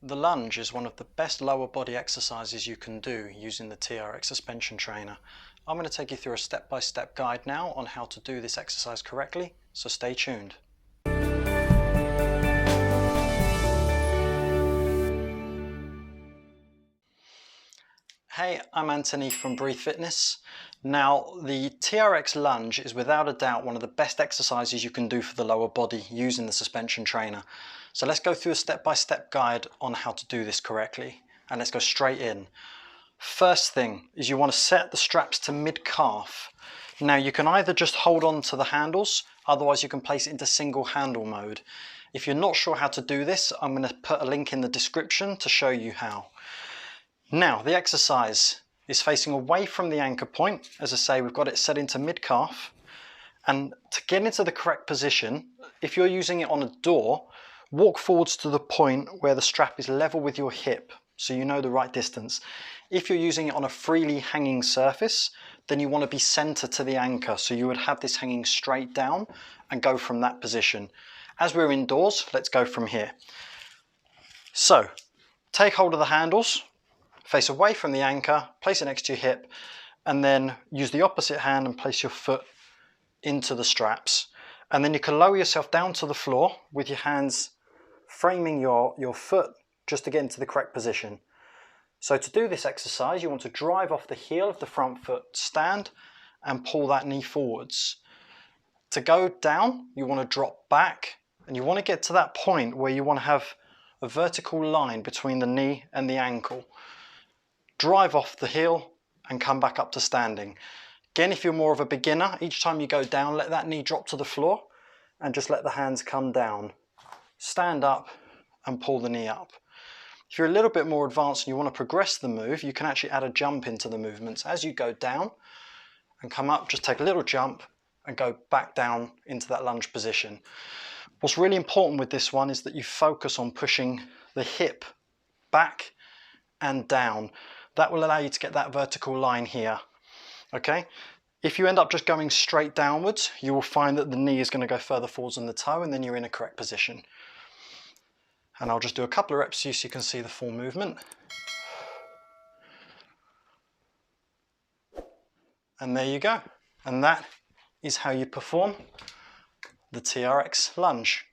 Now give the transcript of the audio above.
The lunge is one of the best lower body exercises you can do using the TRX suspension trainer. I'm going to take you through a step-by-step guide now on how to do this exercise correctly, so stay tuned. Hey, I'm Anthony from Breathe Fitness. Now, the TRX Lunge is without a doubt one of the best exercises you can do for the lower body using the suspension trainer. So let's go through a step-by-step guide on how to do this correctly, and let's go straight in. First thing is you want to set the straps to mid-calf. Now you can either just hold on to the handles, otherwise you can place it into single handle mode. If you're not sure how to do this, I'm going to put a link in the description to show you how. Now the exercise is facing away from the anchor point. As I say, we've got it set into mid-calf, and to get into the correct position, if you're using it on a door, walk forwards to the point where the strap is level with your hip, so you know the right distance. If you're using it on a freely hanging surface, then you want to be centered to the anchor, so you would have this hanging straight down and go from that position. As we're indoors, let's go from here. So take hold of the handles, face away from the anchor, place it next to your hip, and then use the opposite hand and place your foot into the straps. And then you can lower yourself down to the floor with your hands framing your foot just to get into the correct position. So to do this exercise, you want to drive off the heel of the front foot, stand and pull that knee forwards. To go down, you want to drop back, and you want to get to that point where you want to have a vertical line between the knee and the ankle. Drive off the heel and come back up to standing. Again, if you're more of a beginner, each time you go down, let that knee drop to the floor and just let the hands come down. Stand up and pull the knee up. If you're a little bit more advanced and you want to progress the move, you can actually add a jump into the movements. As you go down and come up, just take a little jump and go back down into that lunge position. What's really important with this one is that you focus on pushing the hip back and down. That will allow you to get that vertical line here. Okay? If you end up just going straight downwards, you will find that the knee is going to go further forwards than the toe, and then you're in a correct position. And I'll just do a couple of reps so you can see the full movement. And there you go. And that is how you perform the TRX Lunge.